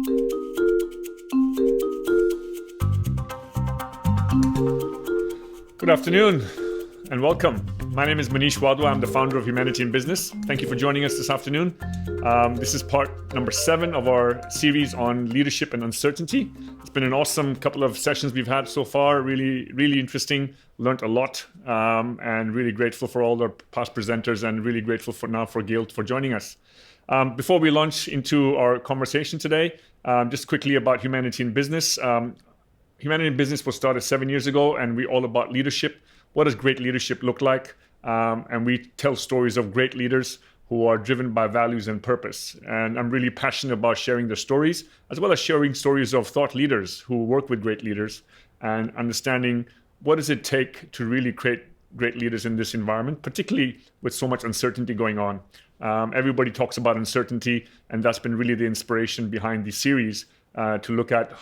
Good afternoon and welcome. My name is Manish Wadhwa. I'm the founder of Humanity in Business. Thank you for joining us this afternoon. This is part number 7 of our series on leadership and uncertainty. It's been an awesome couple of sessions we've had so far. Really interesting. Learned a lot and really grateful for all the past presenters and really grateful for Gail for joining us. Before we launch into our conversation today, just quickly about Humanity in Business. Humanity in Business was started 7 years ago, and we're all about leadership. What does great leadership look like? And we tell stories of great leaders who are driven by values and purpose. And I'm really passionate about sharing their stories, as well as sharing stories of thought leaders who work with great leaders and understanding what does it take to really create great leaders in this environment, particularly with so much uncertainty going on. Everybody talks about uncertainty, and that's been really the inspiration behind the series to look at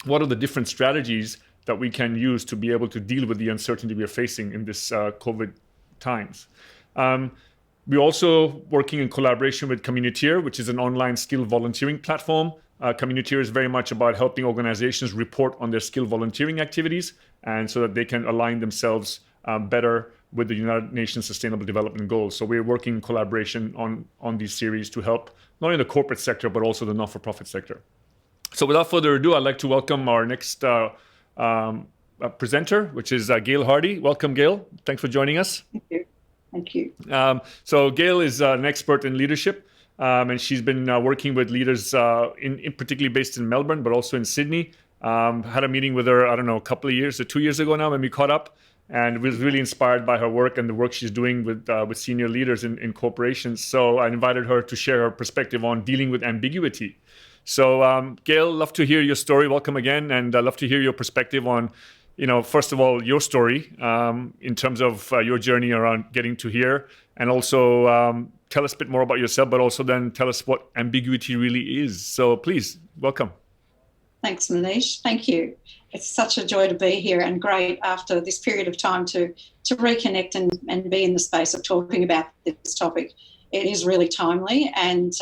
what are the different strategies that we can use to be able to deal with the uncertainty we are facing in this COVID times. We're also working in collaboration with Communiteer, which is an online skill volunteering platform. Communiteer is very much about helping organizations report on their skill volunteering activities, and so that they can align themselves better with the United Nations Sustainable Development Goals. So we're working in collaboration on these series to help not only the corporate sector, but also the not-for-profit sector. So without further ado, I'd like to welcome our next presenter, which is Gail Hardy. Welcome, Gail. Thanks for joining us. Thank you. So Gail is an expert in leadership, and she's been working with leaders in particularly based in Melbourne, but also in Sydney. Had a meeting with her, a couple of years or 2 years ago now when we caught up, and was really inspired by her work and the work she's doing with senior leaders in corporations. So I invited her to share her perspective on dealing with ambiguity. So, Gail, love to hear your story. Welcome again, and I'd love to hear your perspective on, first of all, your story in terms of your journey around getting to here, and also tell us a bit more about yourself, but also then tell us what ambiguity really is. So please, welcome. Thanks, Manish. Thank you. It's such a joy to be here, and great after this period of time to reconnect and be in the space of talking about this topic. It is really timely, and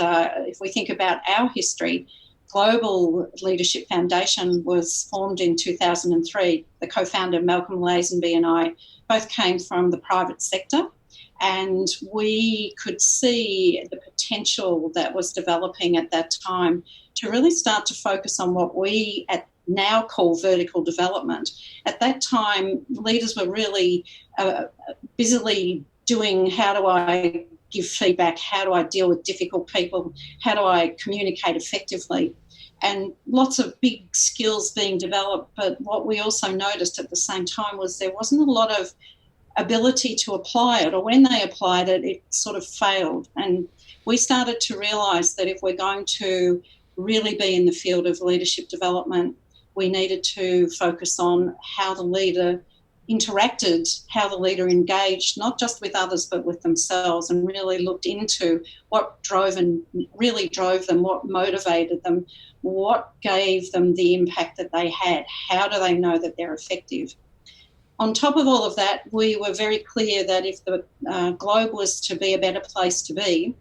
if we think about our history, Global Leadership Foundation was formed in 2003. The co-founder Malcolm Lazenby and I both came from the private sector, and we could see the potential that was developing at that time to really start to focus on what we now call vertical development. At that time, leaders were really busily doing, how do I give feedback, how do I deal with difficult people, how do I communicate effectively, and lots of big skills being developed. But what we also noticed at the same time was there wasn't a lot of ability to apply it, or when they applied it, it sort of failed. And we started to realise that if we're going to really be in the field of leadership development, we needed to focus on how the leader interacted, how the leader engaged, not just with others, but with themselves, and really looked into what really drove them, what motivated them, what gave them the impact that they had, how do they know that they're effective. On top of all of that, we were very clear that if the globe was to be a better place to be,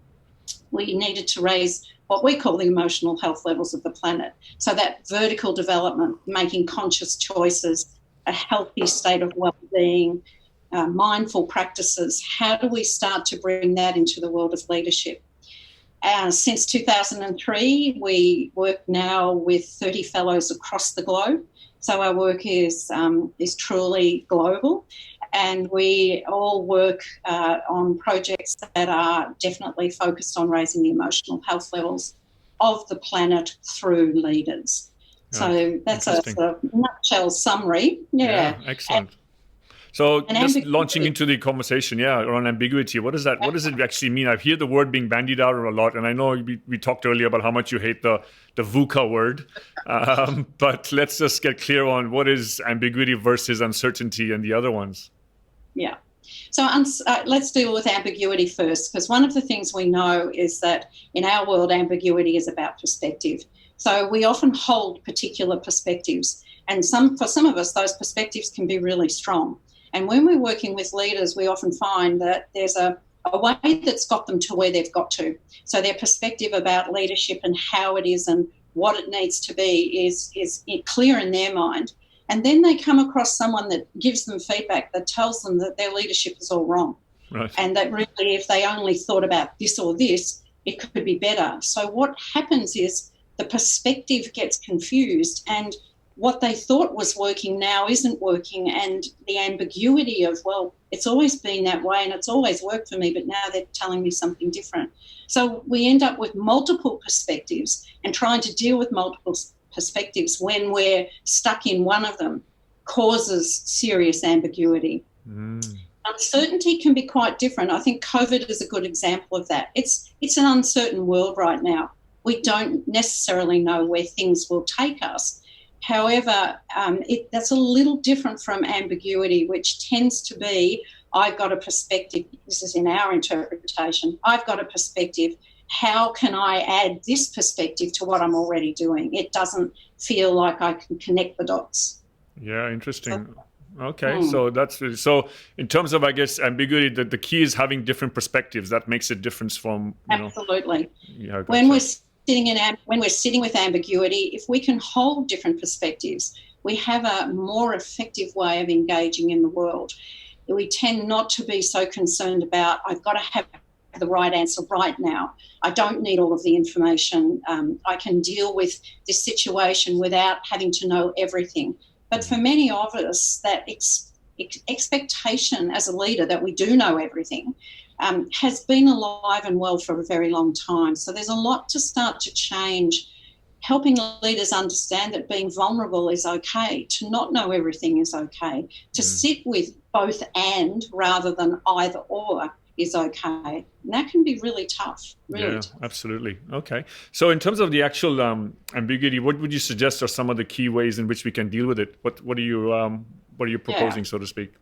we needed to raise what we call the emotional health levels of the planet. So that vertical development, making conscious choices, a healthy state of well-being, mindful practices. How do we start to bring that into the world of leadership? Since 2003, we work now with 30 fellows across the globe. So our work is truly global, and we all work on projects that are definitely focused on raising the emotional health levels of the planet through leaders. So that's a sort of nutshell summary. Yeah, excellent. So just launching into the conversation, around ambiguity. What does it actually mean? I hear the word being bandied out a lot, and I know we talked earlier about how much you hate the VUCA word, but let's just get clear on what is ambiguity versus uncertainty and the other ones. Yeah. So let's deal with ambiguity first, because one of the things we know is that in our world, ambiguity is about perspective. So we often hold particular perspectives, and for some of us, those perspectives can be really strong. And when we're working with leaders, we often find that there's a way that's got them to where they've got to. So their perspective about leadership and how it is and what it needs to be is clear in their mind. And then they come across someone that gives them feedback, that tells them that their leadership is all wrong. Right. And that really, if they only thought about this or this, it could be better. So what happens is the perspective gets confused, and what they thought was working now isn't working, and the ambiguity of, well, it's always been that way and it's always worked for me, but now they're telling me something different. So we end up with multiple perspectives, and trying to deal with multiple perspectives when we're stuck in one of them causes serious ambiguity. Uncertainty can be quite different. I think COVID is a good example of that. It's an uncertain world right now. We don't necessarily know where things will take us. However, that's a little different from ambiguity, which tends to be, I've got a perspective, this is in our interpretation, I've got a perspective, how can I add this perspective to what I'm already doing? It doesn't feel like I can connect the dots. Yeah, interesting. Okay, so that's really, so in terms of, I guess, ambiguity, the key is having different perspectives. That makes a difference from, Absolutely. Yeah, when we're sitting with ambiguity, if we can hold different perspectives, we have a more effective way of engaging in the world. We tend not to be so concerned about, I've got to have the right answer right now. I don't need all of the information. I can deal with this situation without having to know everything. But for many of us, that expectation as a leader that we do know everything has been alive and well for a very long time. So there's a lot to start to change, helping leaders understand that being vulnerable is okay, to not know everything is okay, to sit with both and rather than either or is okay. And that can be really tough. Really tough. Absolutely. Okay. So in terms of the actual ambiguity, what would you suggest are some of the key ways in which we can deal with it? What are you proposing, so to speak?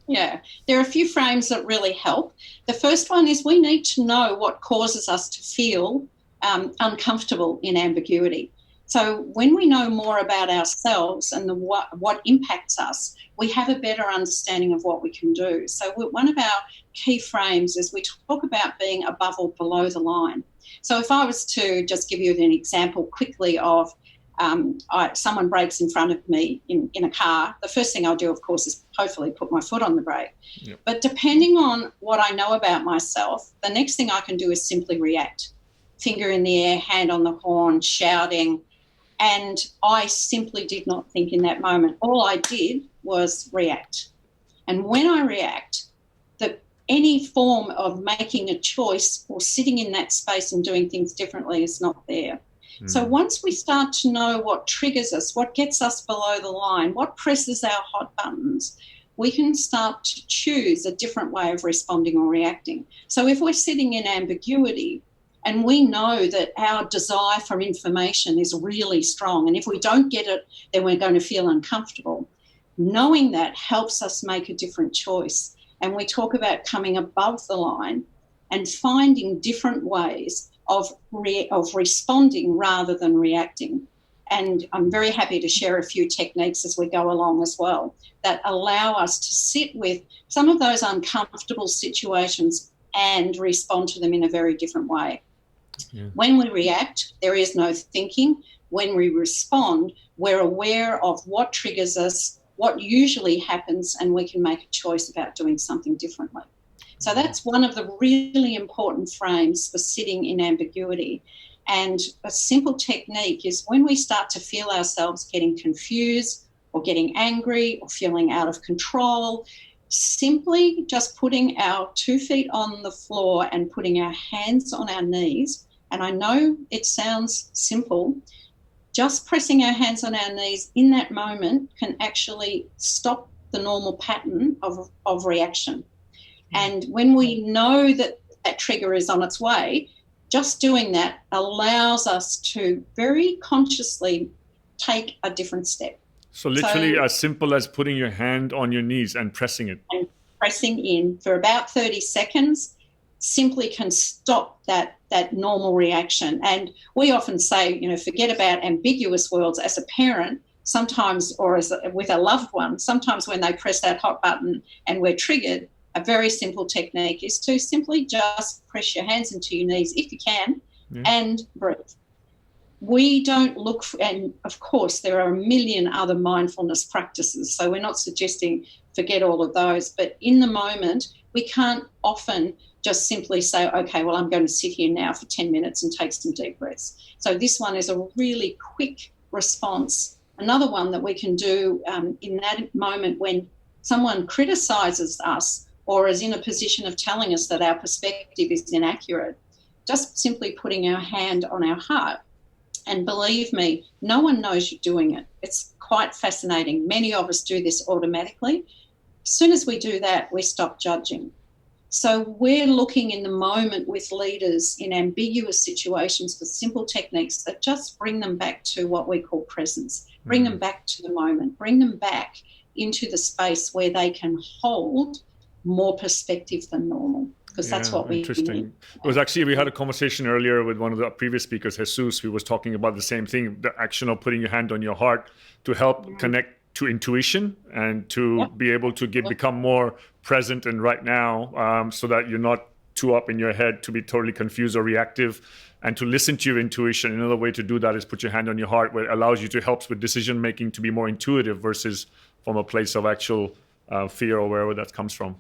Yeah, there are a few frames that really help. The first one is we need to know what causes us to feel uncomfortable in ambiguity. So when we know more about ourselves and what impacts us, we have a better understanding of what we can do. So one of our key frames is we talk about being above or below the line. So if I was to just give you an example quickly of someone brakes in front of me in a car, the first thing I'll do, of course, is hopefully put my foot on the brake. Yep. But depending on what I know about myself, the next thing I can do is simply react. Finger in the air, hand on the horn, shouting. And I simply did not think in that moment. All I did was react. And when I react, any form of making a choice or sitting in that space and doing things differently is not there. So once we start to know what triggers us, what gets us below the line, what presses our hot buttons, we can start to choose a different way of responding or reacting. So if we're sitting in ambiguity and we know that our desire for information is really strong, and if we don't get it, then we're going to feel uncomfortable, knowing that helps us make a different choice. And we talk about coming above the line and finding different ways of responding rather than reacting. And I'm very happy to share a few techniques as we go along as well that allow us to sit with some of those uncomfortable situations and respond to them in a very different way. Yeah. When we react, there is no thinking. When we respond, we're aware of what triggers us, what usually happens, and we can make a choice about doing something differently. So that's one of the really important frames for sitting in ambiguity. And a simple technique is when we start to feel ourselves getting confused or getting angry or feeling out of control, simply just putting our 2 feet on the floor and putting our hands on our knees. And I know it sounds simple, just pressing our hands on our knees in that moment can actually stop the normal pattern of reaction. And when we know that that trigger is on its way, just doing that allows us to very consciously take a different step. So literally as simple as putting your hand on your knees and pressing it. And pressing in for about 30 seconds simply can stop that normal reaction. And we often say, forget about ambiguous words as a parent sometimes, or with a loved one, sometimes when they press that hot button and we're triggered, a very simple technique is to simply just press your hands into your knees if you can and breathe. we don't look for, and of course there are a million other mindfulness practices, so we're not suggesting forget all of those, but in the moment we can't often just simply say, okay, well, I'm going to sit here now for 10 minutes and take some deep breaths. So this one is a really quick response. Another one that we can do in that moment when someone criticises us or is in a position of telling us that our perspective is inaccurate, just simply putting our hand on our heart. And believe me, no one knows you're doing it. It's quite fascinating. Many of us do this automatically. As soon as we do that, we stop judging. So we're looking in the moment with leaders in ambiguous situations for simple techniques that just bring them back to what we call presence, bring them back to the moment, bring them back into the space where they can hold more perspective than normal, because that's what we interesting. need. It was actually, we had a conversation earlier with one of the previous speakers, Jesus, who was talking about the same thing, the action of putting your hand on your heart to help connect to intuition and to be able to become more present and right now, so that you're not too up in your head to be totally confused or reactive, and to listen to your intuition. Another way to do that is put your hand on your heart, where it allows you to help with decision making to be more intuitive versus from a place of actual fear or wherever that comes from.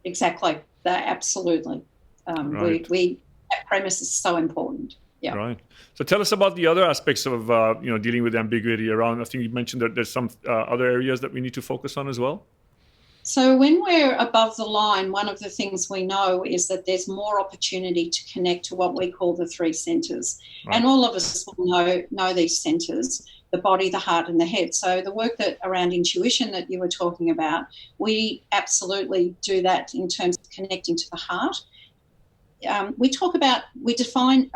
Exactly. Absolutely. Right. That premise is so important. Yeah. Right. So tell us about the other aspects of dealing with ambiguity around. I think you mentioned that there's some other areas that we need to focus on as well. So when we're above the line, one of the things we know is that there's more opportunity to connect to what we call the three centres. Right. And all of us will know these centres, the body, the heart and the head. So the work that around intuition that you were talking about, we absolutely do that in terms of connecting to the heart. We define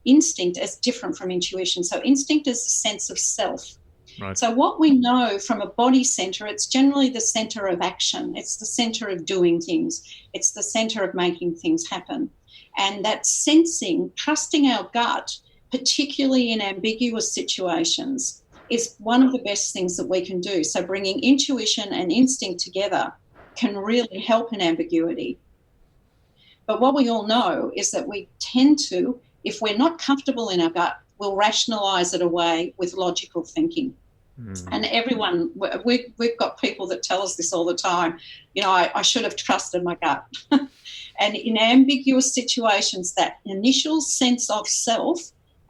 instinct as different from intuition. So instinct is a sense of self. Right. So what we know from a body centre, it's generally the centre of action. It's the centre of doing things. It's the centre of making things happen. And that sensing, trusting our gut, particularly in ambiguous situations, is one of the best things that we can do. So bringing intuition and instinct together can really help in ambiguity. But what we all know is that we tend to, if we're not comfortable in our gut, we'll rationalise it away with logical thinking. And everyone, we've got people that tell us this all the time, I should have trusted my gut. And in ambiguous situations, that initial sense of self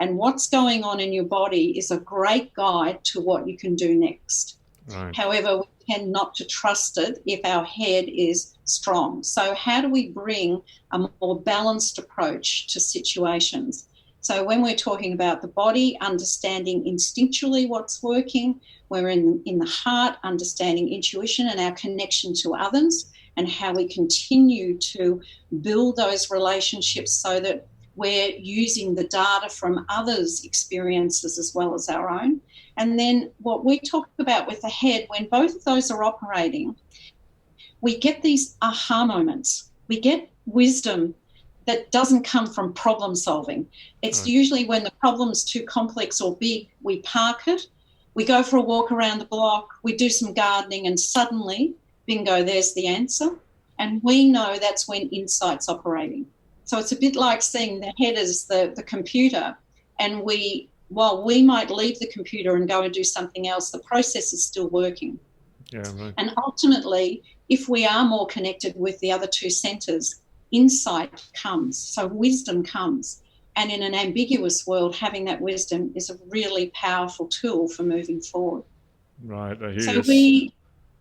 and what's going on in your body is a great guide to what you can do next. Right. However, we tend not to trust it if our head is strong. So how do we bring a more balanced approach to situations? So when we're talking about the body, understanding instinctually what's working, we're in the heart, understanding intuition and our connection to others and how we continue to build those relationships so that we're using the data from others' experiences as well as our own. And then what we talk about with the head, when both of those are operating, we get these aha moments. We get wisdom that doesn't come from problem solving. It's usually when the problem's too complex or big, we park it, we go for a walk around the block, we do some gardening, and suddenly, bingo, there's the answer. And we know that's when insight's operating. So it's a bit like seeing the head as the computer, and while we might leave the computer and go and do something else, the process is still working. Yeah, right. And ultimately, if we are more connected with the other two centres, insight comes, so wisdom comes. And in an ambiguous world, having that wisdom is a really powerful tool for moving forward. Right, I hear so you.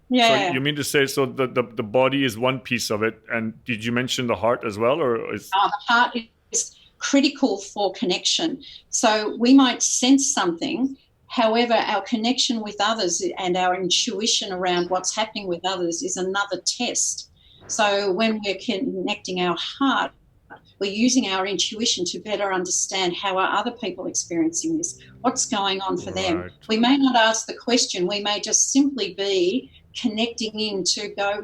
Yeah. So you mean to say, so the body is one piece of it, and did you mention the heart as well? Or is... the heart is critical for connection. So we might sense something, however, our connection with others and our intuition around what's happening with others is another test. So when we're connecting our heart, we're using our intuition to better understand how are other people experiencing this, what's going on for them. We may not ask the question, we may just simply be connecting in to go,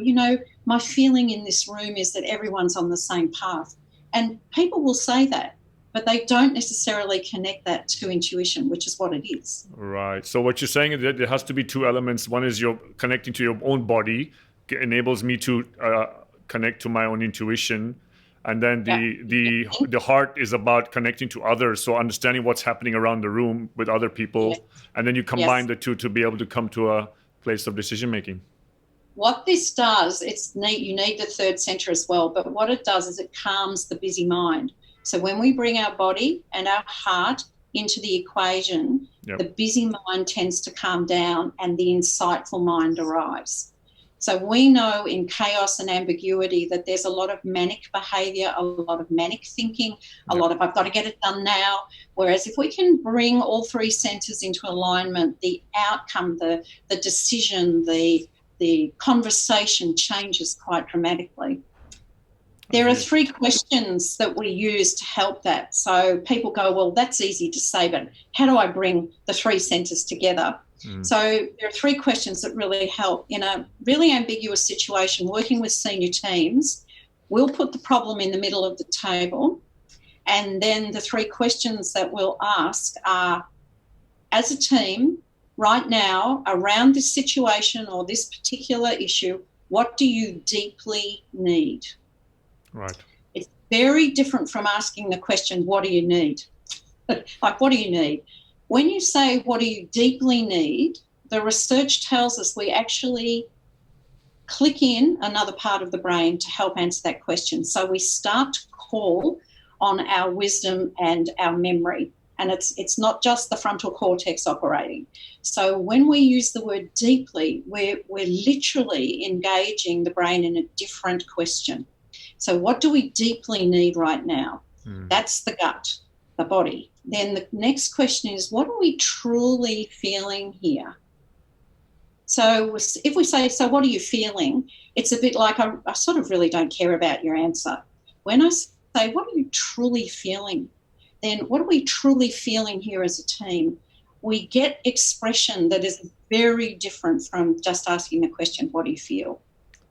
my feeling in this room is that everyone's on the same path. And people will say that, but they don't necessarily connect that to intuition, which is what it is. Right. So what you're saying is that there has to be two elements. One is you're connecting to your own body, enables me to connect to my own intuition. And then the heart is about connecting to others, so understanding what's happening around the room with other people, and then you combine the two to be able to come to a place of decision making. What this does, you need the third center as well, but what it does is it calms the busy mind. So when we bring our body and our heart into the equation, the busy mind tends to calm down and the insightful mind arrives. So we know in chaos and ambiguity that there's a lot of manic behaviour, a lot of manic thinking, a lot of I've got to get it done now. Whereas if we can bring all three centres into alignment, the outcome, the decision, the conversation changes quite dramatically. There are three questions that we use to help that. So people go, well, that's easy to say, but how do I bring the three centres together? So there are three questions that really help. In a really ambiguous situation, working with senior teams, we'll put the problem in the middle of the table, and then the three questions that we'll ask are, as a team, right now, around this situation or this particular issue, what do you deeply need? Right. It's very different from asking the question, what do you need? Like, what do you need? When you say, what do you deeply need, the research tells us we actually click in another part of the brain to help answer that question. So we start to call on our wisdom and our memory. And it's not just the frontal cortex operating. So when we use the word deeply, we're literally engaging the brain in a different question. So what do we deeply need right now? That's the gut, the body. Then the next question is, what are we truly feeling here? So if we say, so what are you feeling? It's a bit like, I sort of really don't care about your answer. When I say, what are you truly feeling? Then what are we truly feeling here as a team? We get expression that is very different from just asking the question, what do you feel?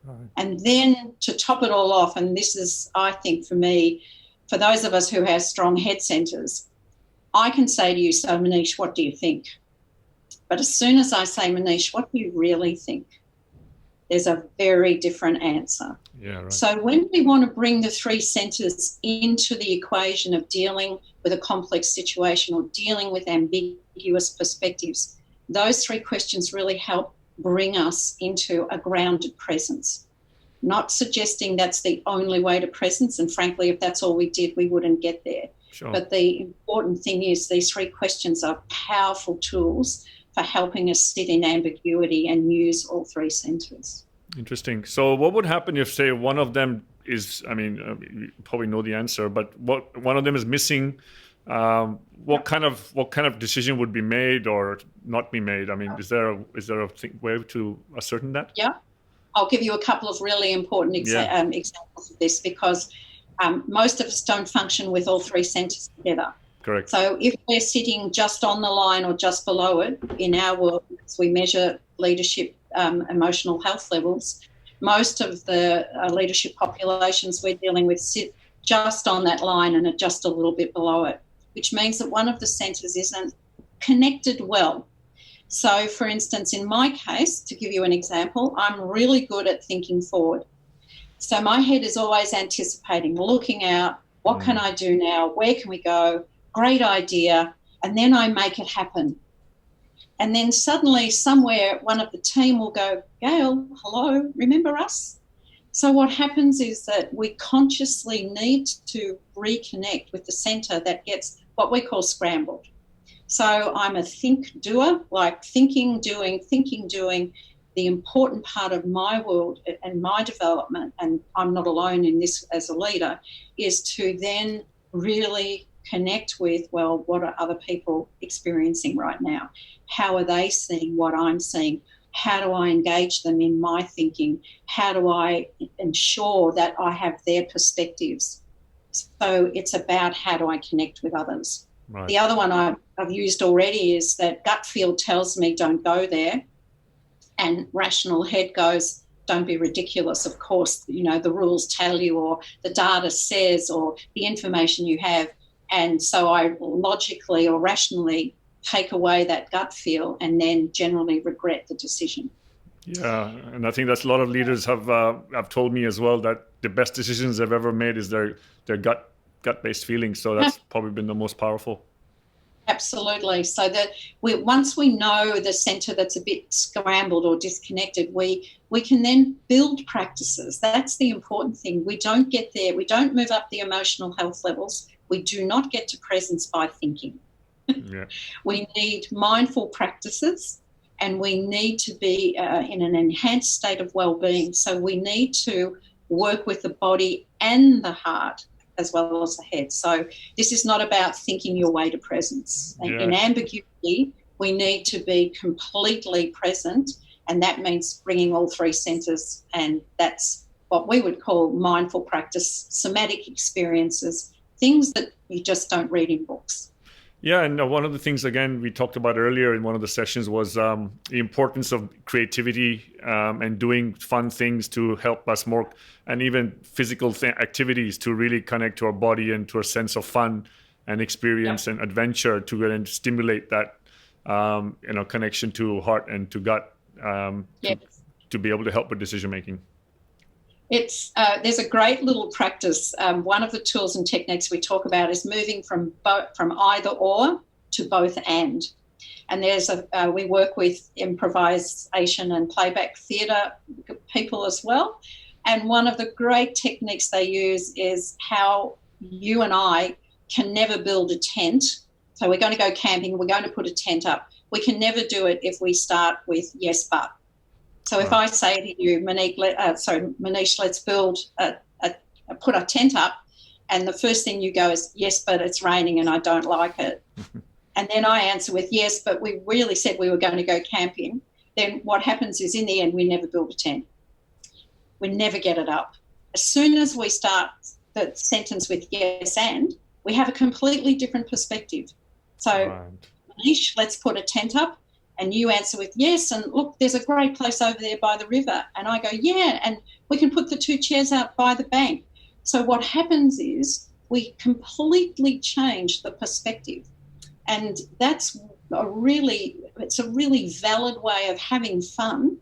Right. And then to top it all off, and this is, I think, for me, for those of us who have strong head centres, I can say to you, so Manish, what do you think? But as soon as I say, Manish, what do you really think? There's a very different answer. Yeah, right. So when we want to bring the three centres into the equation of dealing with a complex situation or dealing with ambiguous perspectives, those three questions really help bring us into a grounded presence. Not suggesting that's the only way to presence, and frankly, if that's all we did, we wouldn't get there. Sure. But the important thing is these three questions are powerful tools for helping us sit in ambiguity and use all three centres. Interesting. So what would happen if, say, one of them is, you probably know the answer, but what one of them is missing, what kind of decision would be made or not be made? I mean, is there a way to ascertain that? Yeah. I'll give you a couple of really important examples of this, because most of us don't function with all three centres together. Correct. So if we're sitting just on the line or just below it, in our world, as we measure leadership emotional health levels, most of the leadership populations we're dealing with sit just on that line and are just a little bit below it, which means that one of the centres isn't connected well. So, for instance, in my case, to give you an example, I'm really good at thinking forward. So my head is always anticipating, looking out, what can I do now? Where can we go? Great idea. And then I make it happen. And then suddenly somewhere one of the team will go, Gail, hello, remember us? So what happens is that we consciously need to reconnect with the centre that gets what we call scrambled. So I'm a think doer, like thinking, doing. The important part of my world and my development, and I'm not alone in this as a leader, is to then really connect with, well, what are other people experiencing right now? How are they seeing what I'm seeing? How do I engage them in my thinking? How do I ensure that I have their perspectives? So it's about how do I connect with others. Right. The other one I've used already is that gut feel tells me don't go there, and rational head goes, don't be ridiculous. Of course, the rules tell you, or the data says, or the information you have. And so I logically or rationally take away that gut feel and then generally regret the decision. Yeah, and I think that's a lot of leaders have told me as well that the best decisions they've ever made is their gut-based feelings. So that's probably been the most powerful. Absolutely. So that once we know the centre that's a bit scrambled or disconnected, we can then build practices. That's the important thing. We don't get there. We don't move up the emotional health levels. We do not get to presence by thinking. Yeah. We need mindful practices, and we need to be in an enhanced state of well-being. So we need to work with the body and the heart as well as the head. So this is not about thinking your way to presence. Yeah. In ambiguity, we need to be completely present, and that means bringing all three centres, and that's what we would call mindful practice, somatic experiences, things that you just don't read in books. Yeah, and one of the things, again, we talked about earlier in one of the sessions was the importance of creativity and doing fun things to help us more, and even physical activities to really connect to our body and to a sense of fun and experience and adventure to then stimulate that connection to heart and to gut to be able to help with decision making. There's a great little practice. One of the tools and techniques we talk about is moving from either or to both and. And we work with improvisation and playback theatre people as well. And one of the great techniques they use is how you and I can never build a tent. So we're going to go camping, we're going to put a tent up. We can never do it if we start with yes, but. So if I say to you, Manish, let's put a tent up, and the first thing you go is, yes, but it's raining and I don't like it. And then I answer with, yes, but we really said we were going to go camping. Then what happens is in the end, we never build a tent. We never get it up. As soon as we start the sentence with yes and, we have a completely different perspective. So, Manish, let's put a tent up. And you answer with yes, and look, there's a great place over there by the river. And I go, yeah, and we can put the 2 chairs out by the bank. So what happens is we completely change the perspective. And it's a really valid way of having fun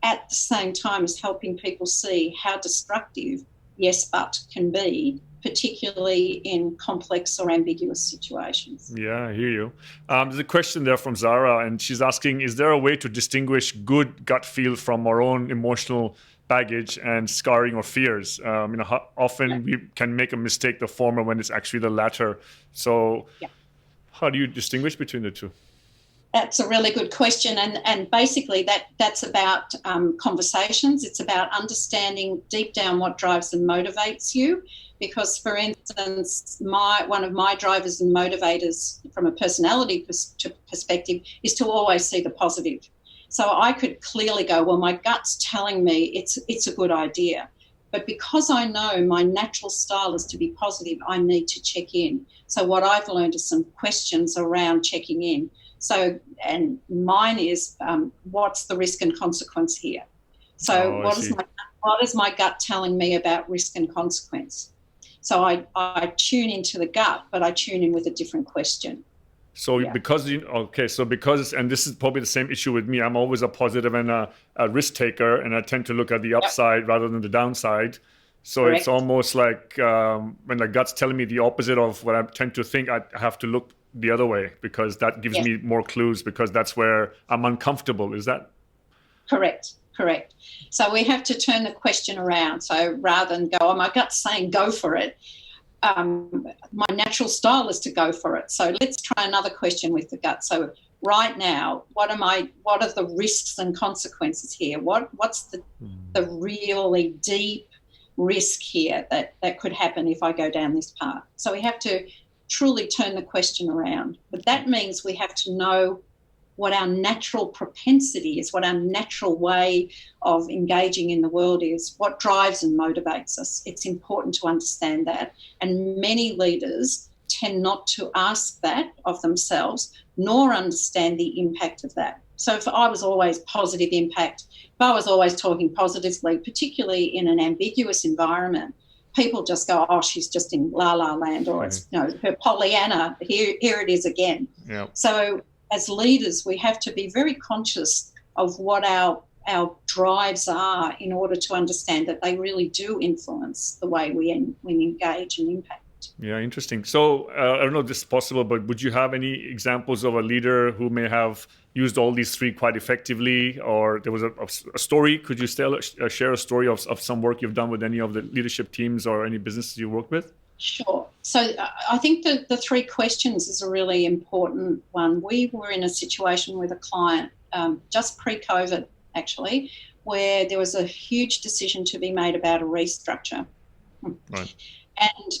at the same time as helping people see how destructive yes, but can be, particularly in complex or ambiguous situations. Yeah, I hear you. There's a question there from Zara, and she's asking, is there a way to distinguish good gut feel from our own emotional baggage and scarring or fears? How often we can make a mistake, the former, when it's actually the latter. So how do you distinguish between the two? That's a really good question, and basically that's about conversations. It's about understanding deep down what drives and motivates you. Because, for instance, one of my drivers and motivators from a personality perspective is to always see the positive. So I could clearly go, well, my gut's telling me it's a good idea. But because I know my natural style is to be positive, I need to check in. So what I've learned is some questions around checking in. So, and mine is, what's the risk and consequence here? So what is my gut telling me about risk and consequence? So I tune into the gut, but I tune in with a different question. So because, and this is probably the same issue with me, I'm always a positive and a risk taker, and I tend to look at the upside rather than the downside. So It's almost like when the gut's telling me the opposite of what I tend to think, I have to look the other way, because that gives me more clues, because that's where I'm uncomfortable. Is that? Correct. So we have to turn the question around. So rather than go, oh, my gut's saying go for it, my natural style is to go for it. So let's try another question with the gut. So right now, what are the risks and consequences here? What's the really deep risk here that could happen if I go down this path? So we have to truly turn the question around. But that means we have to know what our natural propensity is, what our natural way of engaging in the world is, what drives and motivates us. It's important to understand that. And many leaders tend not to ask that of themselves, nor understand the impact of that. So if I was always positive impact, if I was always talking positively, particularly in an ambiguous environment, people just go, oh, she's just in la-la land, or it's, her Pollyanna, here it is again. Yep. So as leaders, we have to be very conscious of what our our drives are in order to understand that they really do influence the way we engage and impact. Yeah, interesting. So I don't know if this is possible, but would you have any examples of a leader who may have used all these three quite effectively, or there was a story? Could you still share a story of some work you've done with any of the leadership teams or any businesses you work with? Sure. So I think that the three questions is a really important one. We were in a situation with a client just pre-COVID, actually, where there was a huge decision to be made about a restructure. Right. And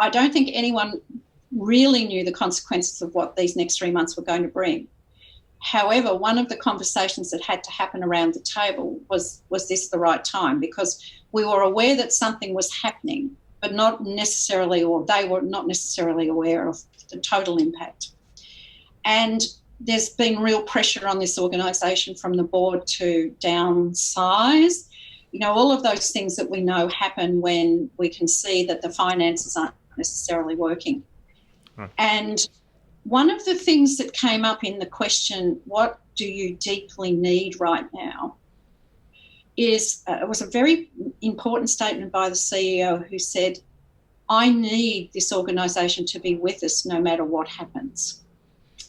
I don't think anyone really knew the consequences of what these next 3 months were going to bring. However, one of the conversations that had to happen around the table was this the right time? Because we were aware that something was happening, but not necessarily, or they were not necessarily aware of the total impact. And there's been real pressure on this organisation from the board to downsize. You know, all of those things that we know happen when we can see that the finances aren't necessarily working. Right. And one of the things that came up in the question, what do you deeply need right now, is it was a very important statement by the CEO who said, I need this organisation to be with us no matter what happens.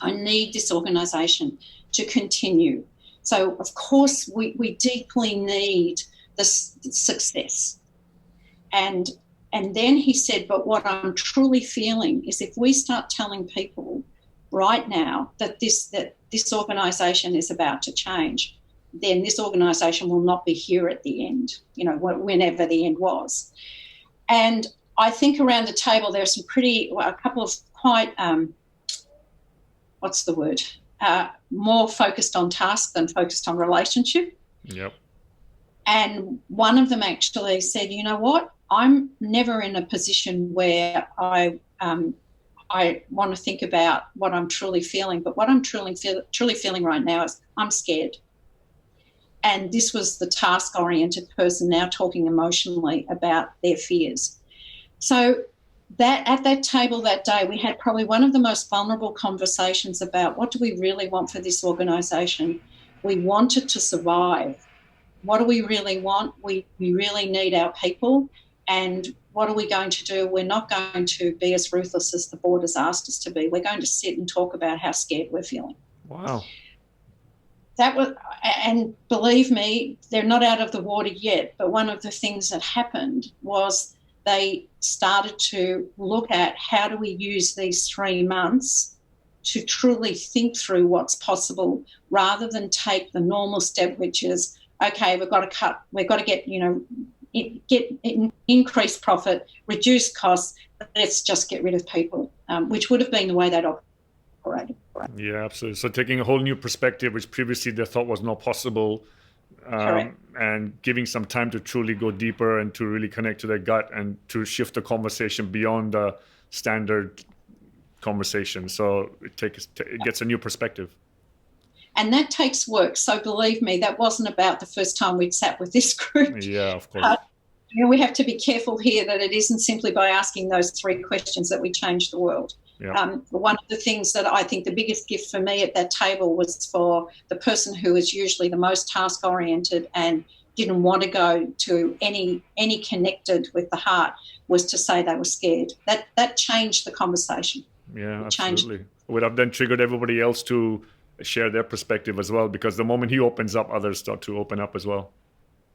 I need this organisation to continue. So, of course, we deeply need this success. And then he said, but what I'm truly feeling is if we start telling people right now that this organisation is about to change, then this organisation will not be here at the end, you know, whenever the end was. And I think around the table there's a couple of quite, more focused on task than focused on relationship. Yep. And one of them actually said, you know what, I'm never in a position where I want to think about what I'm truly feeling, but what I'm truly feeling right now is I'm scared. And this was the task-oriented person now talking emotionally about their fears. So that at that table that day, we had probably one of the most vulnerable conversations about what do we really want for this organisation. We want it to survive. What do we really want? We really need our people. And what are we going to do? We're not going to be as ruthless as the board has asked us to be. We're going to sit and talk about how scared we're feeling. Wow. That was, and believe me, they're not out of the water yet, but one of the things that happened was they started to look at how do we use these 3 months to truly think through what's possible rather than take the normal step, which is, okay, we've got to cut, we've got to get, increase profit, reduce costs, let's just get rid of people, which would have been the way they'd operated. Yeah, absolutely. So taking a whole new perspective, which previously they thought was not possible, and giving some time to truly go deeper and to really connect to their gut and to shift the conversation beyond the standard conversation. So it gets a new perspective. And that takes work. So believe me, that wasn't about the first time we'd sat with this group. Yeah, of course. We have to be careful here that it isn't simply by asking those 3 questions that we change the world. Yeah. One of the things that I think the biggest gift for me at that table was for the person who is usually the most task-oriented and didn't want to go to any connected with the heart, was to say they were scared. That changed the conversation. Yeah, absolutely. It would have then triggered everybody else to share their perspective as well, because the moment he opens up, others start to open up as well.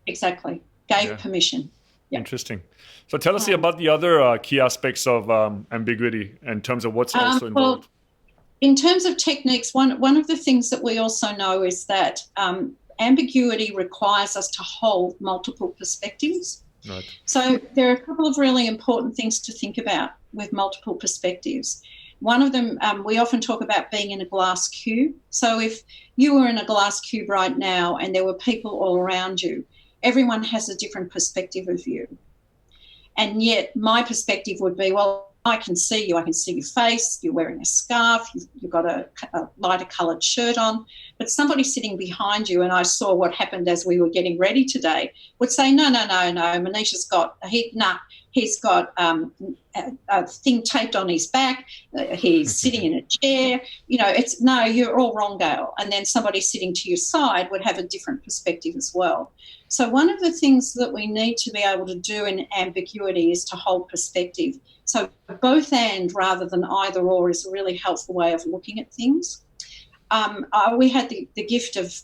Exactly. Gave permission. Yep. Interesting. So tell us about the other key aspects of ambiguity in terms of what's also involved. Well, in terms of techniques, one of the things that we also know is that ambiguity requires us to hold multiple perspectives. Right. So there are a couple of really important things to think about with multiple perspectives. One of them, we often talk about being in a glass cube. So if you were in a glass cube right now and there were people all around you, everyone has a different perspective of you. And yet my perspective would be, well, I can see you, I can see your face, you're wearing a scarf, you've got a lighter coloured shirt on, but somebody sitting behind you, and I saw what happened as we were getting ready today, would say, no, Manisha's got, He's got a thing taped on his back. He's sitting in a chair. It's, no, you're all wrong, Gail. And then somebody sitting to your side would have a different perspective as well. So one of the things that we need to be able to do in ambiguity is to hold perspective. So both and rather than either or is a really helpful way of looking at things. We had the gift of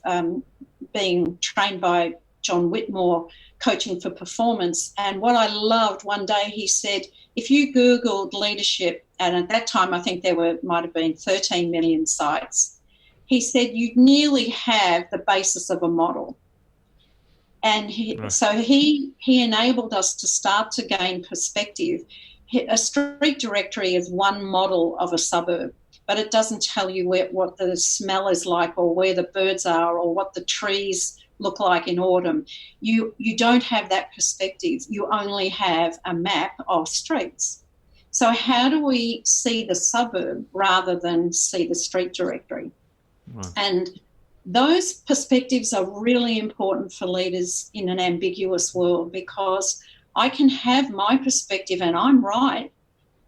being trained by John Whitmore, coaching for performance. And what I loved, one day he said, if you Googled leadership, and at that time I think there might have been 13 million sites, he said you'd nearly have the basis of a model. And so he enabled us to start to gain perspective. A street directory is one model of a suburb, but it doesn't tell you what the smell is like or where the birds are or what the trees look like in autumn. You don't have that perspective. You only have a map of streets. So how do we see the suburb rather than see the street directory? Right. And those perspectives are really important for leaders in an ambiguous world, because I can have my perspective and I'm right,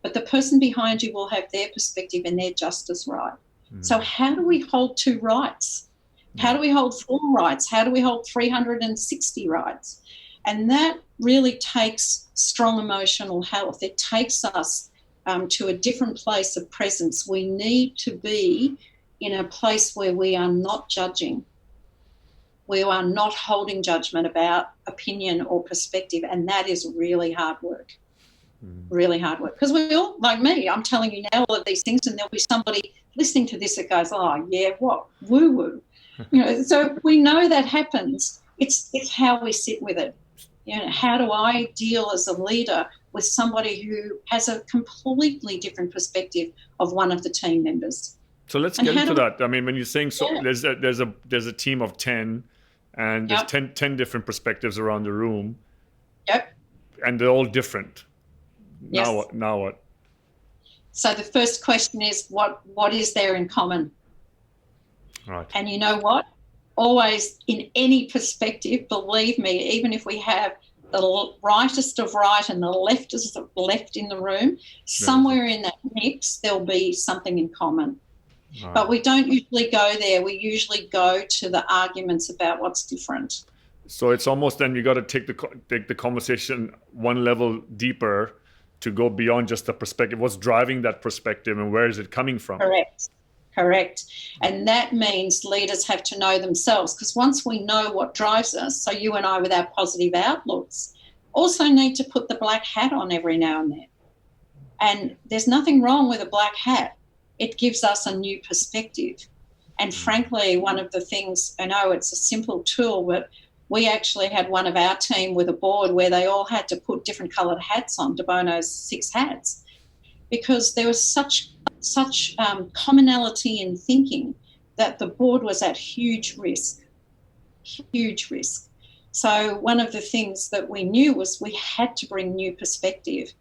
but the person behind you will have their perspective and they're just as right. So how do we hold two rights? How do we hold 4 rights? How do we hold 360 rights? And that really takes strong emotional health. It takes us to a different place of presence. We need to be in a place where we are not judging. We are not holding judgment about opinion or perspective, and that is really hard work. Really hard work. Because we all, like me, I'm telling you now all of these things, and there'll be somebody listening to this that goes, oh, yeah, what? Woo-woo. So we know that happens. It's how we sit with it. How do I deal as a leader with somebody who has a completely different perspective of one of the team members? So let's get into that. I mean, when you're saying there's a team of 10, and there's 10 different perspectives around the room. Yep. And they're all different. Yes. Now what? So the first question is, what is there in common? Right. And you know what? Always, in any perspective, believe me, even if we have the rightest of right and the leftest of left in the room, somewhere in that mix there'll be something in common. Right. But we don't usually go there. We usually go to the arguments about what's different. So it's almost then you got to take the conversation one level deeper to go beyond just the perspective. What's driving that perspective and where is it coming from? Correct. And that means leaders have to know themselves, because once we know what drives us, so you and I with our positive outlooks also need to put the black hat on every now and then. And there's nothing wrong with a black hat. It gives us a new perspective. And frankly, one of the things, I know it's a simple tool, but we actually had one of our team with a board where they all had to put different coloured hats on, De Bono's 6 hats, because there was such commonality in thinking that the board was at huge risk. So one of the things that we knew was we had to bring new perspective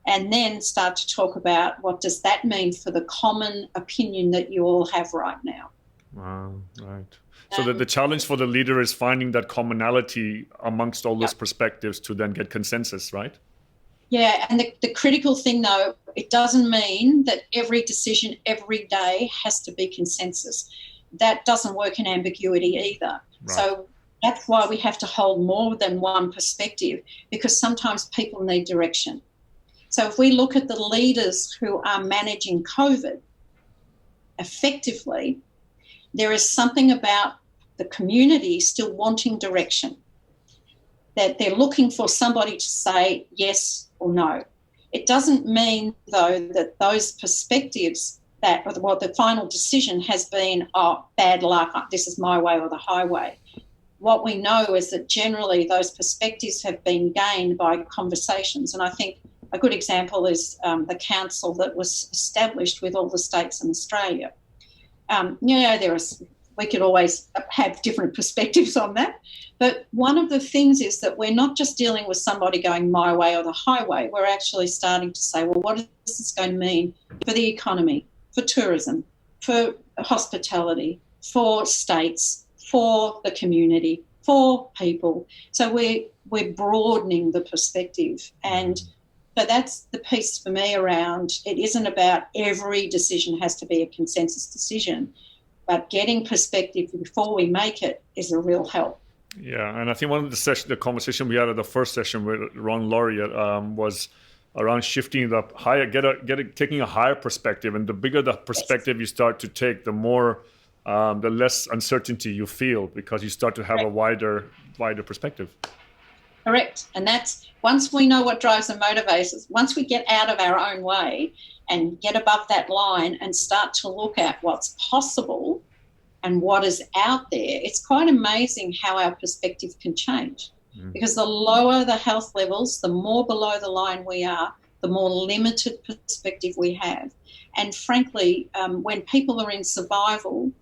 and then start to talk about what does that mean for the common opinion that you all have right now. Wow, right. So the challenge for the leader is finding that commonality amongst all those perspectives to then get consensus, right? Yeah, and the critical thing, though, it doesn't mean that every decision every day has to be consensus. That doesn't work in ambiguity either. Right. So that's why we have to hold more than one perspective, because sometimes people need direction. So if we look at the leaders who are managing COVID effectively, there is something about the community still wanting direction, that they're looking for somebody to say yes or no. It doesn't mean, though, that those perspectives that, or the final decision has been, oh, bad luck, this is my way or the highway. What we know is that generally those perspectives have been gained by conversations. And I think a good example is the council that was established with all the states in Australia. We could always have different perspectives on that. But one of the things is that we're not just dealing with somebody going my way or the highway. We're actually starting to say, well, what is this going to mean for the economy, for tourism, for hospitality, for states, for the community, for people? So we're broadening the perspective. And So that's the piece for me around it isn't about every decision has to be a consensus decision, but getting perspective before we make it is a real help. Yeah, and I think one of the conversation we had at the first session with Ron Laurie was around shifting the higher, taking a higher perspective, and the bigger the perspective you start to take, the more, the less uncertainty you feel because you start to have a wider perspective. Correct, and that's once we know what drives and motivates us. Once we get out of our own way and get above that line and start to look at what's possible and what is out there, it's quite amazing how our perspective can change. Because the lower the health levels, the more below the line we are, the more limited perspective we have. And frankly, when people are in survival,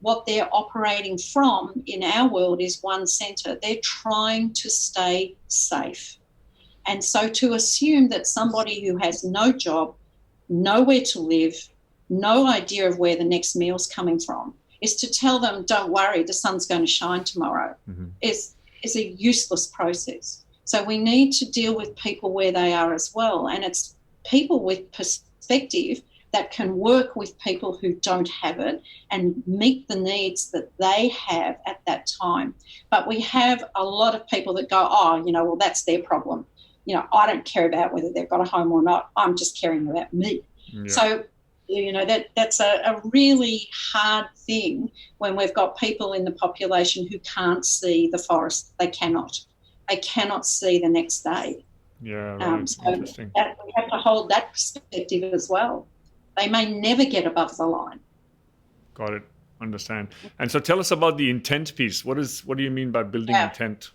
what they're operating from in our world is one centre. They're trying to stay safe. And so to assume that somebody who has no job, nowhere to live, no idea of where the next meal's coming from, is to tell them, don't worry, the sun's going to shine tomorrow, is a useless process. So we need to deal with people where they are as well. And it's people with perspective that can work with people who don't have it and meet the needs that they have at that time. But we have a lot of people that go, oh, well, that's their problem. I don't care about whether they've got a home or not. I'm just caring about me. Yeah. So, that's a really hard thing when we've got people in the population who can't see the forest. They cannot see the next day. Yeah, right. So we have to hold that perspective as well. They may never get above the line. Got it. Understand. And so tell us about the intent piece. What do you mean by building intent?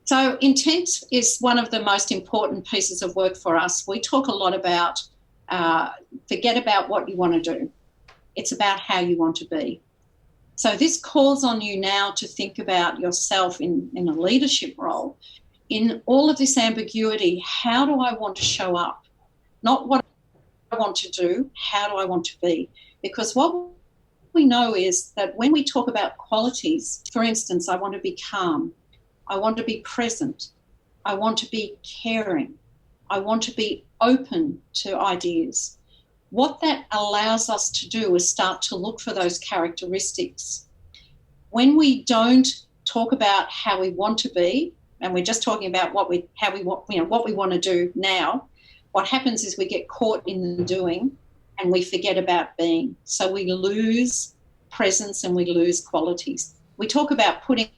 So intent is one of the most important pieces of work for us. We talk a lot about forget about what you want to do. It's about how you want to be. So this calls on you now to think about yourself in a leadership role. In all of this ambiguity, how do I want to show up? Not what I want to do, how do I want to be? Because what we know is that when we talk about qualities, for instance, I want to be calm, I want to be present, I want to be caring, I want to be open to ideas. What that allows us to do is start to look for those characteristics. When we don't talk about how we want to be, and we're just talking about what we want to do now, what happens is we get caught in the doing and we forget about being. So we lose presence and we lose qualities. We talk about putting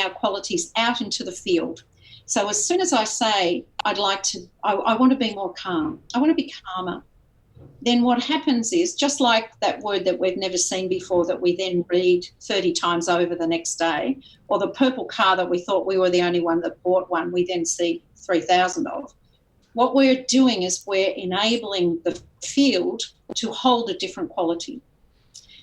our qualities out into the field. So as soon as I say, I want to be more calm, I want to be calmer, then what happens is, just like that word that we've never seen before that we then read 30 times over the next day, or the purple car that we thought we were the only one that bought one, we then see 3,000 of. What we're doing is we're enabling the field to hold a different quality.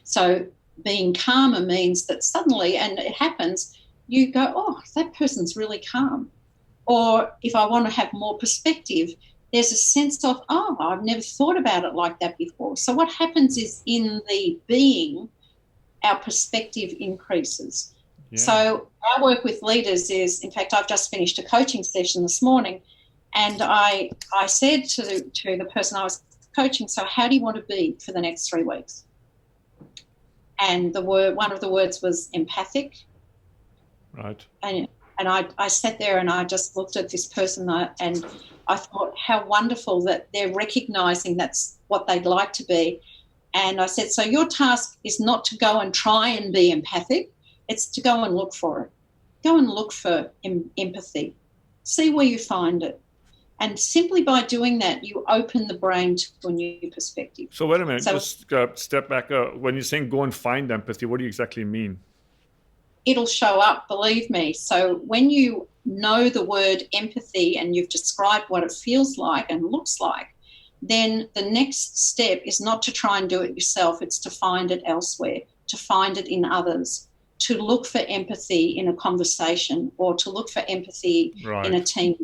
So being calmer means that suddenly, and it happens, you go, oh, that person's really calm. Or if I want to have more perspective, there's a sense of, oh, I've never thought about it like that before. So what happens is in the being, our perspective increases. Yeah. So our work with leaders is, in fact, I've just finished a coaching session this morning, and I said to the person I was coaching, so how do you want to be for the next 3 weeks? And one of the words was empathic. Right. And I sat there and I just looked at this person and I thought how wonderful that they're recognising that's what they'd like to be. And I said, so your task is not to go and try and be empathic, it's to go and look for it. Go and look for empathy. See where you find it. And simply by doing that, you open the brain to a new perspective. So wait a minute, just step back. When you're saying go and find empathy, what do you exactly mean? It'll show up, believe me. So when you know the word empathy and you've described what it feels like and looks like, then the next step is not to try and do it yourself, it's to find it elsewhere, to find it in others, to look for empathy in a conversation or to look for empathy in a team,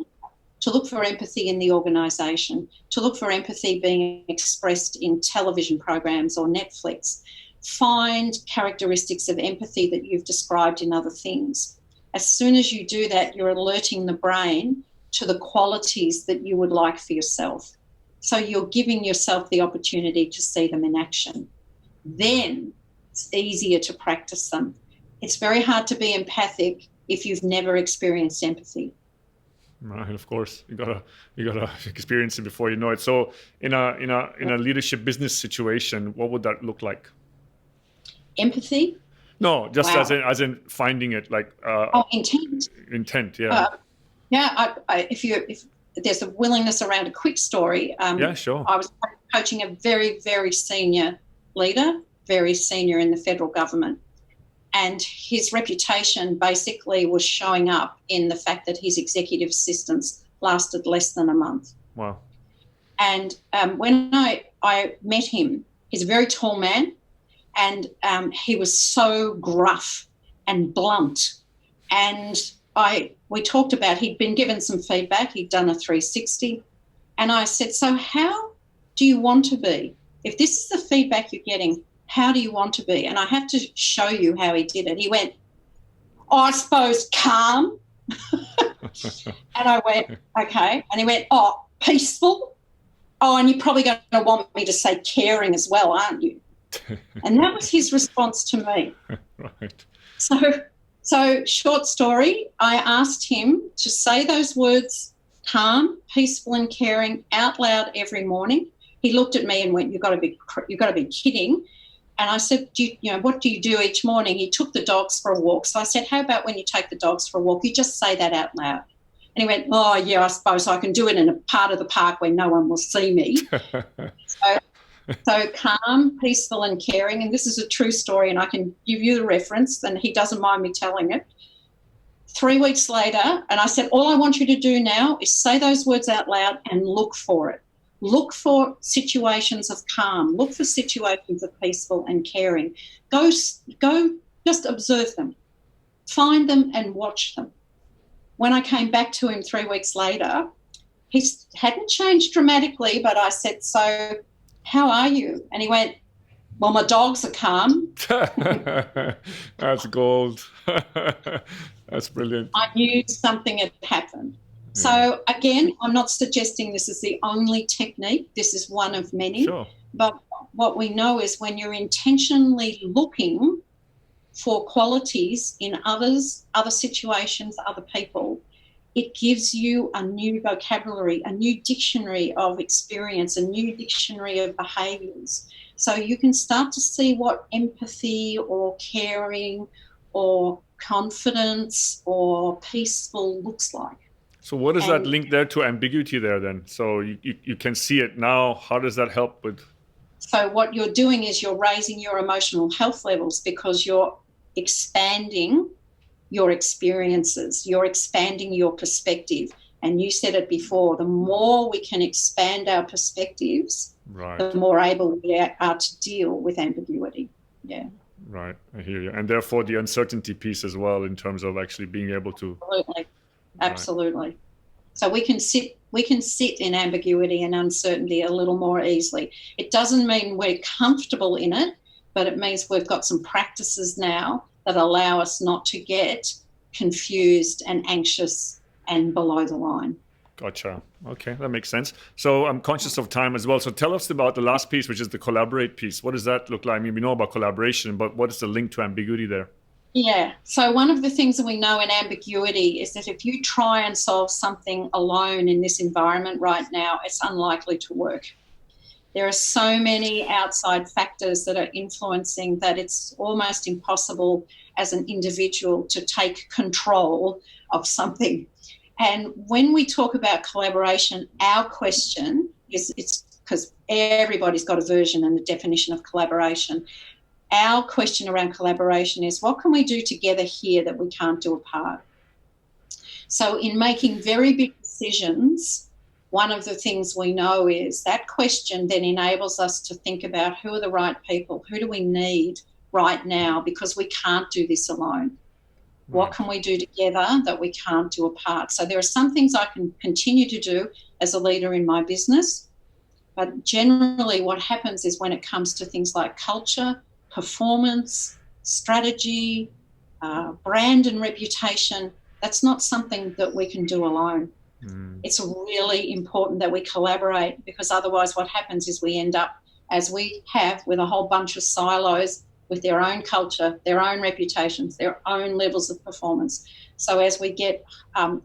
to look for empathy in the organisation, to look for empathy being expressed in television programs or Netflix. Find characteristics of empathy that you've described in other things. As soon as you do that, you're alerting the brain to the qualities that you would like for yourself. So you're giving yourself the opportunity to see them in action. Then it's easier to practice them. It's very hard to be empathic if you've never experienced empathy. Right, of course, you gotta experience it before you know it. So, in a leadership business situation, what would that look like? Empathy? No, just Wow. as in finding it, like Intent. Intent, yeah. If there's a willingness around a quick story. Yeah, sure. I was coaching a very, very senior leader, very senior in the federal government. And his reputation basically was showing up in the fact that his executive assistants lasted less than a month. Wow. And when I met him, he's a very tall man, and he was so gruff and blunt. And we talked about, he'd been given some feedback, he'd done a 360. And I said, so how do you want to be? If this is the feedback you're getting, how do you want to be? And I have to show you how he did it. He went, I suppose calm. And I went, okay. And he went, peaceful. And you're probably going to want me to say caring as well, aren't you? And that was his response to me. Right. So short story, I asked him to say those words, calm, peaceful and caring, out loud every morning. He looked at me and went, you've got to be kidding. And I said, what do you do each morning? He took the dogs for a walk. So I said, how about when you take the dogs for a walk, you just say that out loud? And he went, yeah, I suppose I can do it in a part of the park where no one will see me. So calm, peaceful and caring. And this is a true story, and I can give you the reference, and he doesn't mind me telling it. 3 weeks later, and I said, all I want you to do now is say those words out loud and look for it. Look for situations of calm. Look for situations of peaceful and caring. Go just observe them. Find them and watch them. When I came back to him 3 weeks later, he hadn't changed dramatically, but I said, so how are you? And he went, well, my dogs are calm. That's gold. That's brilliant. I knew something had happened. So, again, I'm not suggesting this is the only technique. This is one of many. Sure. But what we know is when you're intentionally looking for qualities in others, other situations, other people, it gives you a new vocabulary, a new dictionary of experience, a new dictionary of behaviours. So you can start to see what empathy or caring or confidence or peaceful looks like. So what does that link there to ambiguity there then? So you can see it now. How does that help with? So what you're doing is you're raising your emotional health levels because you're expanding your experiences, you're expanding your perspective. And you said it before, the more we can expand our perspectives, right, the more able we are to deal with ambiguity. Yeah. Right, I hear you. And therefore the uncertainty piece as well in terms of actually being able to... Absolutely. Right. So we can sit in ambiguity and uncertainty a little more easily. It doesn't mean we're comfortable in it, but it means we've got some practices now that allow us not to get confused and anxious and below the line. Gotcha. Okay, that makes sense. So I'm conscious of time as well. So tell us about the last piece, which is the collaborate piece. What does that look like? I mean, we know about collaboration, but what is the link to ambiguity there? Yeah. So one of the things that we know in ambiguity is that if you try and solve something alone in this environment right now, it's unlikely to work. There are so many outside factors that are influencing that it's almost impossible as an individual to take control of something. And when we talk about collaboration, our question is, it's because everybody's got a version and a definition of collaboration. Our question around collaboration is, what can we do together here that we can't do apart? So in making very big decisions, one of the things we know is that question then enables us to think about who are the right people, who do we need right now, because we can't do this alone. What can we do together that we can't do apart? So there are some things I can continue to do as a leader in my business, but generally what happens is when it comes to things like culture, performance, strategy, brand and reputation, that's not something that we can do alone. It's really important that we collaborate, because otherwise what happens is we end up, as we have, with a whole bunch of silos with their own culture, their own reputations, their own levels of performance. So as we get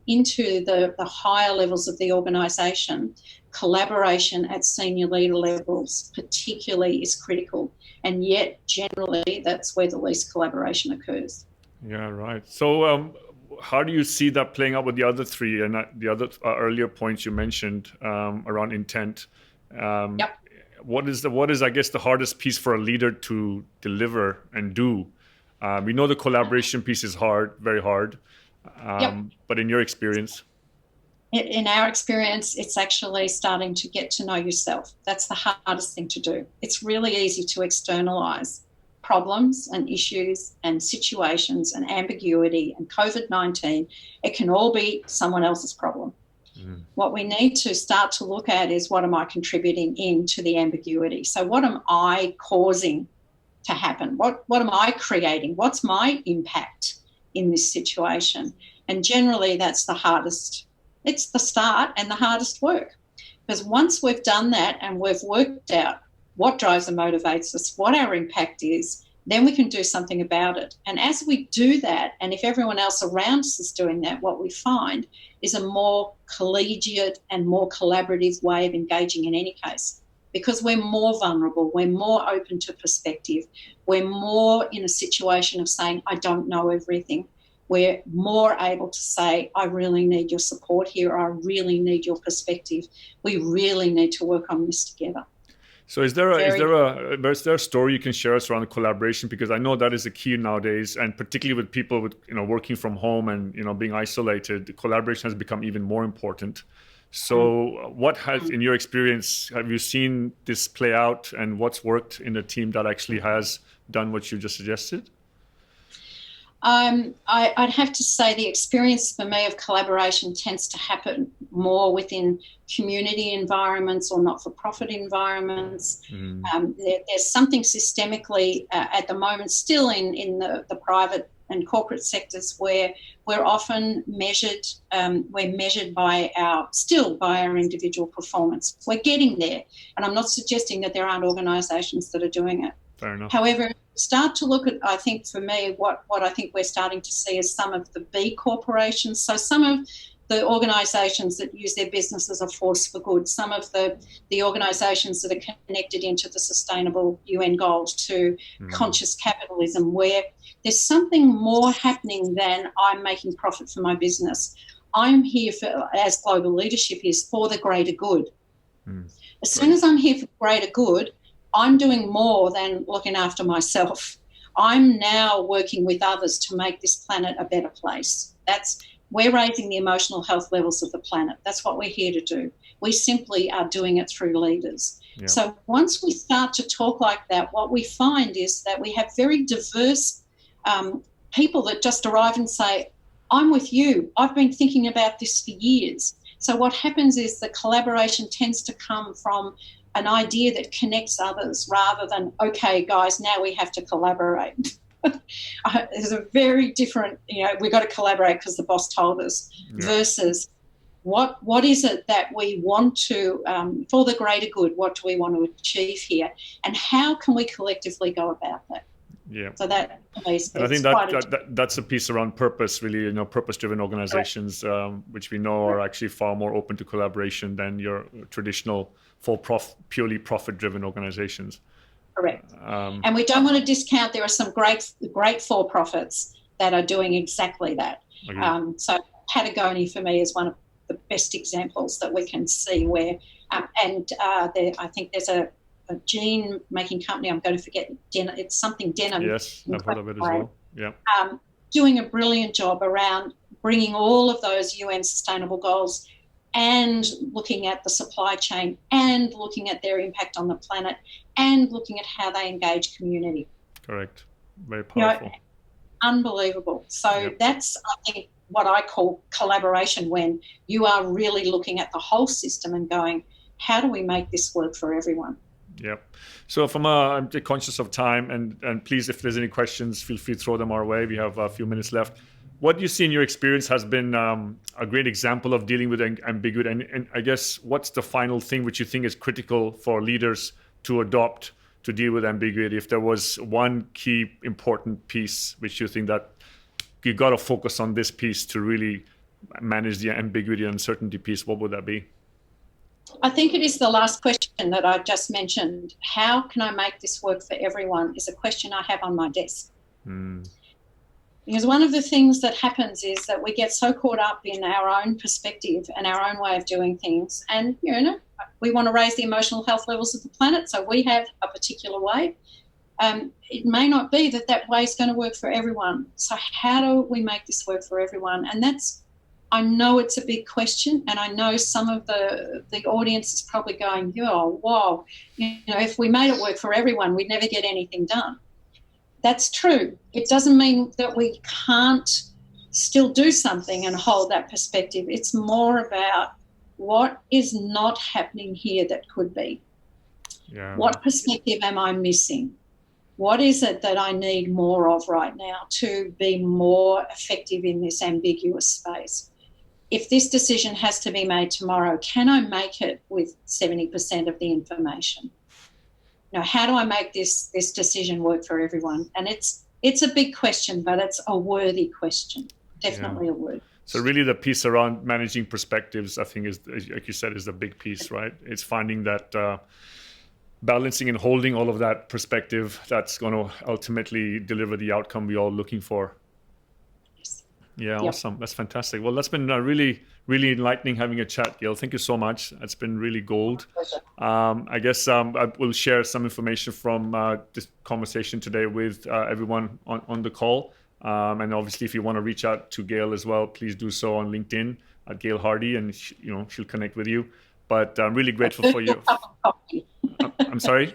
into the higher levels of the organisation, collaboration at senior leader levels particularly is critical. And yet, generally, that's where the least collaboration occurs. Yeah, right. So how do you see that playing out with the other three and the other earlier points you mentioned around intent? Yep. What is, I guess, the hardest piece for a leader to deliver and do? We know the collaboration piece is hard, very hard. But in your experience? In our experience, it's actually starting to get to know yourself. That's the hardest thing to do. It's really easy to externalize problems and issues and situations and ambiguity and COVID-19. It can all be someone else's problem. What we need to start to look at is, what am I contributing into the ambiguity? So what am I causing to happen? What am I creating? What's my impact in this situation? And generally that's the hardest. It's the start and the hardest work, because once we've done that and we've worked out what drives and motivates us, what our impact is, then we can do something about it. And as we do that, and if everyone else around us is doing that, what we find is a more collegiate and more collaborative way of engaging in any case, because we're more vulnerable, we're more open to perspective, we're more in a situation of saying, I don't know everything. We're more able to say, I really need your support here, I really need your perspective. We really need to work on this together. So is there a story you can share us around collaboration? Because I know that is a key nowadays, and particularly with people with working from home and being isolated, collaboration has become even more important. So what has, in your experience, have you seen this play out, and what's worked in a team that actually has done what you just suggested? I'd have to say the experience for me of collaboration tends to happen more within community environments or not-for-profit environments. There's something systemically at the moment still in the private and corporate sectors where we're often measured. We're measured by our individual performance. We're getting there, and I'm not suggesting that there aren't organisations that are doing it. Fair enough. However, start to look at, I think for me, what I think we're starting to see is some of the B corporations. So some of the organisations that use their business as a force for good, some of the organisations that are connected into the sustainable UN goals, to conscious capitalism, where there's something more happening than I'm making profit for my business. I'm here for, as global leadership is, for the greater good. As soon as I'm here for the greater good, I'm doing more than looking after myself. I'm now working with others to make this planet a better place. We're raising the emotional health levels of the planet. That's what we're here to do. We simply are doing it through leaders. Yeah. So once we start to talk like that, what we find is that we have very diverse people that just arrive and say, I'm with you. I've been thinking about this for years. So what happens is the collaboration tends to come from an idea that connects others rather than, okay, guys, now we have to collaborate. There's a very different, we've got to collaborate because the boss told us, versus what is it that we want to, for the greater good, what do we want to achieve here? And how can we collectively go about that? Yeah. So that, I think that's a piece around purpose, really, purpose-driven organizations, which we know are actually far more open to collaboration than your traditional purely profit-driven organizations. Correct. And we don't want to discount, there are some great for-profits that are doing exactly that. So Patagonia for me is one of the best examples that we can see where, I think there's a gene making company, I'm going to forget, it's something denim. Yes, I've heard of it as well. Yeah. Doing a brilliant job around bringing all of those UN sustainable goals and looking at the supply chain and looking at their impact on the planet and looking at how they engage community. Correct. Very powerful. Unbelievable. So that's, I think, what I call collaboration, when you are really looking at the whole system and going, how do we make this work for everyone? Yep. So I'm conscious of time, and please, if there's any questions, feel free to throw them our way. We have a few minutes left. what you see in your experience has been a great example of dealing with ambiguity. And I guess what's the final thing which you think is critical for leaders to adopt to deal with ambiguity? If there was one key important piece which you think that you got to focus on this piece to really manage the ambiguity and uncertainty piece, what would that be? I think it is the last question that I just mentioned. How can I make this work for everyone is a question I have on my desk. Because one of the things that happens is that we get so caught up in our own perspective and our own way of doing things. And, we want to raise the emotional health levels of the planet, so we have a particular way. It may not be that way is going to work for everyone. So how do we make this work for everyone? And I know it's a big question, and I know some of the audience is probably going, oh, wow, if we made it work for everyone, we'd never get anything done. That's true. It doesn't mean that we can't still do something and hold that perspective. It's more about what is not happening here that could be. Yeah. What perspective am I missing? What is it that I need more of right now to be more effective in this ambiguous space? If this decision has to be made tomorrow, can I make it with 70% of the information? How do I make this decision work for everyone? And it's a big question, but it's a worthy question. Definitely a word. So really the piece around managing perspectives, I think, is, like you said, is the big piece, right? It's finding that balancing and holding all of that perspective that's going to ultimately deliver the outcome we're all looking for. Yeah, yep. Awesome. That's fantastic. Well, that's been really, really enlightening having a chat, Gail. Thank you so much. It's been really gold. I guess I will share some information from this conversation today with everyone on the call. And obviously, if you want to reach out to Gail as well, please do so on LinkedIn at Gail Hardy, and she'll connect with you. But I'm really grateful for you. I'm sorry?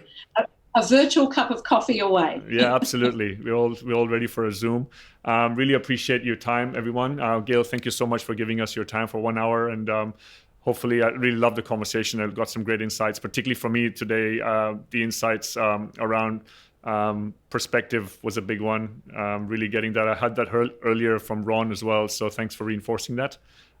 A virtual cup of coffee away. Yeah, absolutely. We're all ready for a Zoom. Really appreciate your time, everyone. Gail, thank you so much for giving us your time for 1 hour. And hopefully, I really love the conversation. I got some great insights, particularly for me today. The insights around perspective was a big one. Really getting that. I had that earlier from Ron as well. So thanks for reinforcing that.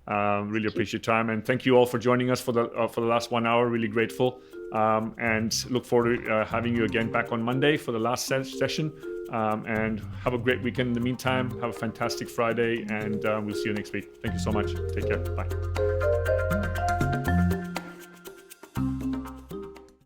Really appreciate your time, and thank you all for joining us for the last 1 hour. Really grateful, and look forward to having you again back on Monday for the last session. And have a great weekend in the meantime. Have a fantastic Friday, and we'll see you next week. Thank you so much. Take care. Bye.